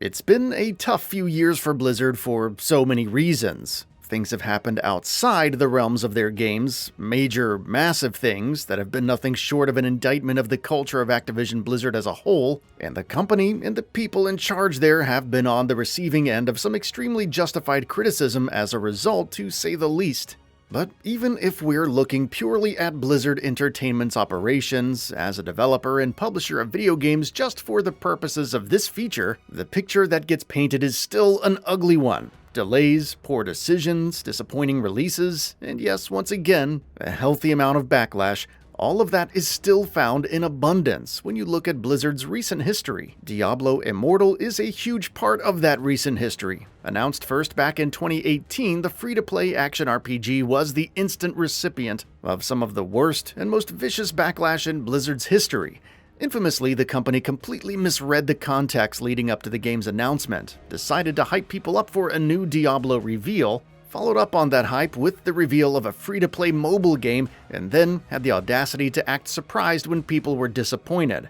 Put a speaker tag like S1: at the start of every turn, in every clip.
S1: It's been a tough few years for Blizzard for so many reasons. Things have happened outside the realms of their games, major, massive things that have been nothing short of an indictment of the culture of Activision Blizzard as a whole, and the company and the people in charge there have been on the receiving end of some extremely justified criticism as a result, to say the least. But even if we're looking purely at Blizzard Entertainment's operations as a developer and publisher of video games just for the purposes of this feature, the picture that gets painted is still an ugly one. Delays, poor decisions, disappointing releases, and yes, once again, a healthy amount of backlash. All of that is still found in abundance when you look at Blizzard's recent history. Diablo Immortal is a huge part of that recent history. Announced first back in 2018, the free-to-play action RPG was the instant recipient of some of the worst and most vicious backlash in Blizzard's history. Infamously, the company completely misread the context leading up to the game's announcement, decided to hype people up for a new Diablo reveal, followed up on that hype with the reveal of a free-to-play mobile game, and then had the audacity to act surprised when people were disappointed.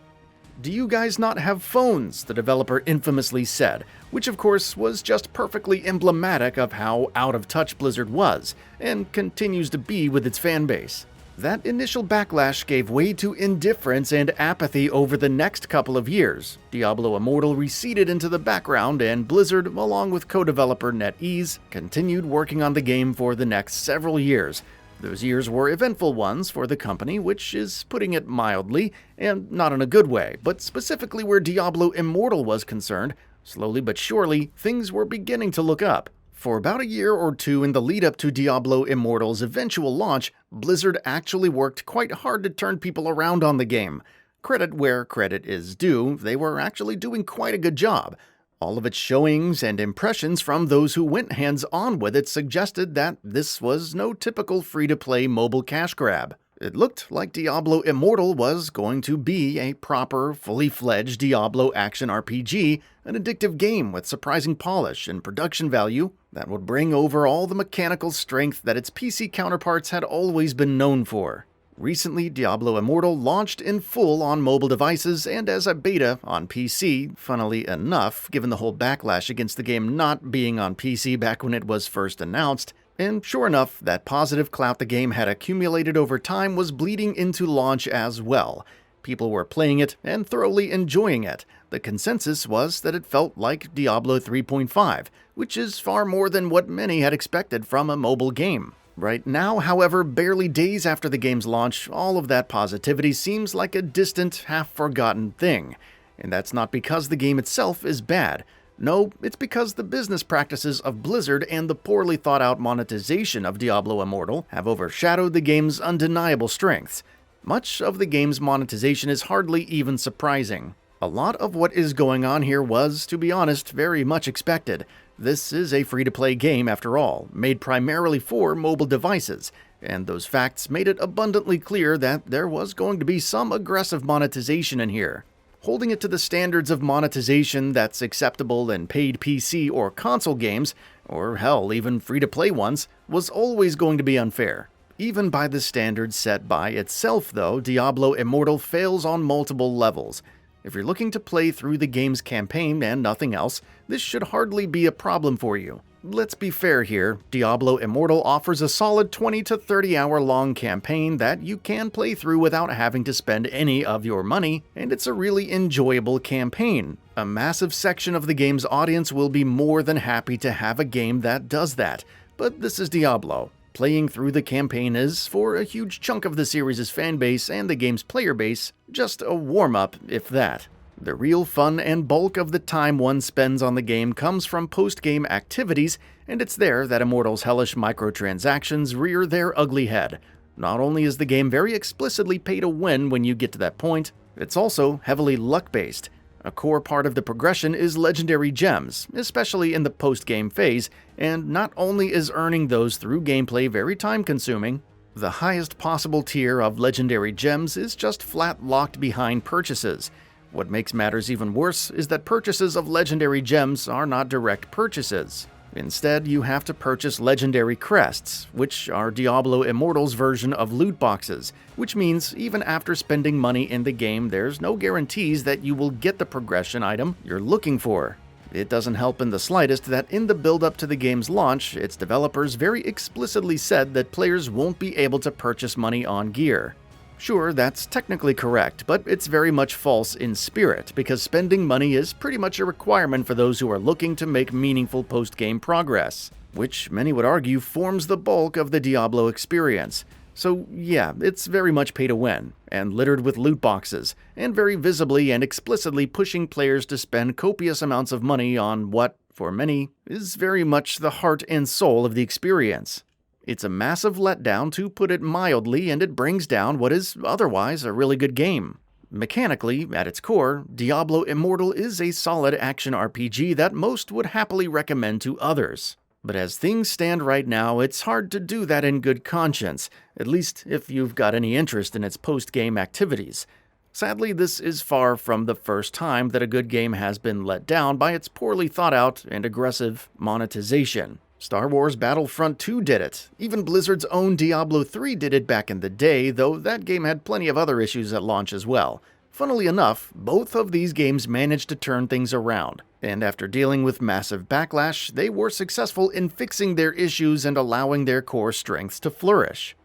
S1: "Do you guys not have phones?" the developer infamously said, which of course was just perfectly emblematic of how out of touch Blizzard was, and continues to be with its fanbase. That initial backlash gave way to indifference and apathy over the next couple of years. Diablo Immortal receded into the background, and Blizzard, along with co-developer NetEase, continued working on the game for the next several years. Those years were eventful ones for the company, which is putting it mildly, and not in a good way, but specifically where Diablo Immortal was concerned, slowly but surely, things were beginning to look up. For about a year or two in the lead-up to Diablo Immortal's eventual launch, Blizzard actually worked quite hard to turn people around on the game. Credit where credit is due, they were actually doing quite a good job. All of its showings and impressions from those who went hands-on with it suggested that this was no typical free-to-play mobile cash grab. It looked like Diablo Immortal was going to be a proper, fully-fledged Diablo action RPG, an addictive game with surprising polish and production value that would bring over all the mechanical strength that its PC counterparts had always been known for. Recently, Diablo Immortal launched in full on mobile devices and as a beta on PC, funnily enough, given the whole backlash against the game not being on PC back when it was first announced. And sure enough, that positive clout the game had accumulated over time was bleeding into launch as well. People were playing it and thoroughly enjoying it. The consensus was that it felt like Diablo 3.5, which is far more than what many had expected from a mobile game. Right now, however, barely days after the game's launch, all of that positivity seems like a distant, half-forgotten thing. And that's not because the game itself is bad. No, it's because the business practices of Blizzard and the poorly thought-out monetization of Diablo Immortal have overshadowed the game's undeniable strengths. Much of the game's monetization is hardly even surprising. A lot of what is going on here was, to be honest, very much expected. This is a free-to-play game, after all, made primarily for mobile devices, and those facts made it abundantly clear that there was going to be some aggressive monetization in here. Holding it to the standards of monetization that's acceptable in paid PC or console games, or hell, even free-to-play ones, was always going to be unfair. Even by the standards set by itself, though, Diablo Immortal fails on multiple levels. If you're looking to play through the game's campaign and nothing else, this should hardly be a problem for you. Let's be fair here, Diablo Immortal offers a solid 20 to 30 hour long campaign that you can play through without having to spend any of your money, and it's a really enjoyable campaign. A massive section of the game's audience will be more than happy to have a game that does that, but this is Diablo. Playing through the campaign is, for a huge chunk of the series' fanbase and the game's player base, just a warm-up, if that. The real fun and bulk of the time one spends on the game comes from post-game activities, and it's there that Immortal's hellish microtransactions rear their ugly head. Not only is the game very explicitly pay to win when you get to that point, it's also heavily luck-based. A core part of the progression is legendary gems, especially in the post-game phase, and not only is earning those through gameplay very time-consuming, the highest possible tier of legendary gems is just flat locked behind purchases. What makes matters even worse is that purchases of legendary gems are not direct purchases. Instead, you have to purchase legendary crests, which are Diablo Immortal's version of loot boxes, which means even after spending money in the game, there's no guarantees that you will get the progression item you're looking for. It doesn't help in the slightest that in the build-up to the game's launch, its developers very explicitly said that players won't be able to purchase money on gear. Sure, that's technically correct, but it's very much false in spirit, because spending money is pretty much a requirement for those who are looking to make meaningful post-game progress, which many would argue forms the bulk of the Diablo experience. So yeah, it's very much pay to win, and littered with loot boxes, and very visibly and explicitly pushing players to spend copious amounts of money on what, for many, is very much the heart and soul of the experience. It's a massive letdown, to put it mildly, and it brings down what is otherwise a really good game. Mechanically, at its core, Diablo Immortal is a solid action RPG that most would happily recommend to others. But as things stand right now, it's hard to do that in good conscience, at least if you've got any interest in its post-game activities. Sadly, this is far from the first time that a good game has been let down by its poorly thought-out and aggressive monetization. Star Wars Battlefront 2 did it. Even Blizzard's own Diablo 3 did it back in the day, though that game had plenty of other issues at launch as well. Funnily enough, both of these games managed to turn things around, and after dealing with massive backlash, they were successful in fixing their issues and allowing their core strengths to flourish.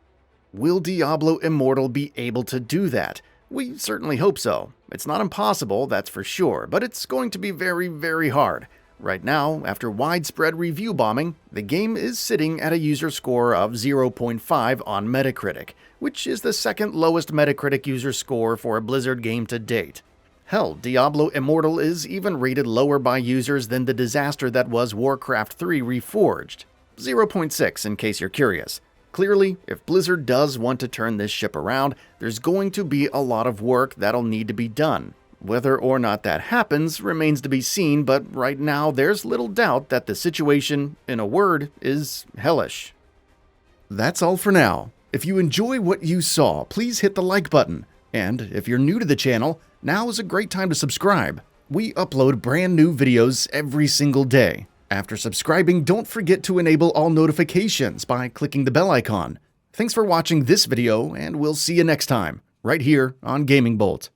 S1: Will Diablo Immortal be able to do that? We certainly hope so. It's not impossible, that's for sure, but it's going to be very, very hard. Right now, after widespread review bombing, the game is sitting at a user score of 0.5 on Metacritic, which is the second lowest Metacritic user score for a Blizzard game to date. Hell, Diablo Immortal is even rated lower by users than the disaster that was Warcraft 3 Reforged. 0.6 in case you're curious. Clearly, if Blizzard does want to turn this ship around, there's going to be a lot of work that'll need to be done. Whether or not that happens remains to be seen, but right now there's little doubt that the situation, in a word, is hellish. That's all for now. If you enjoy what you saw, please hit the like button. And if you're new to the channel, now is a great time to subscribe. We upload brand new videos every single day. After subscribing, don't forget to enable all notifications by clicking the bell icon. Thanks for watching this video, and we'll see you next time, right here on GamingBolt.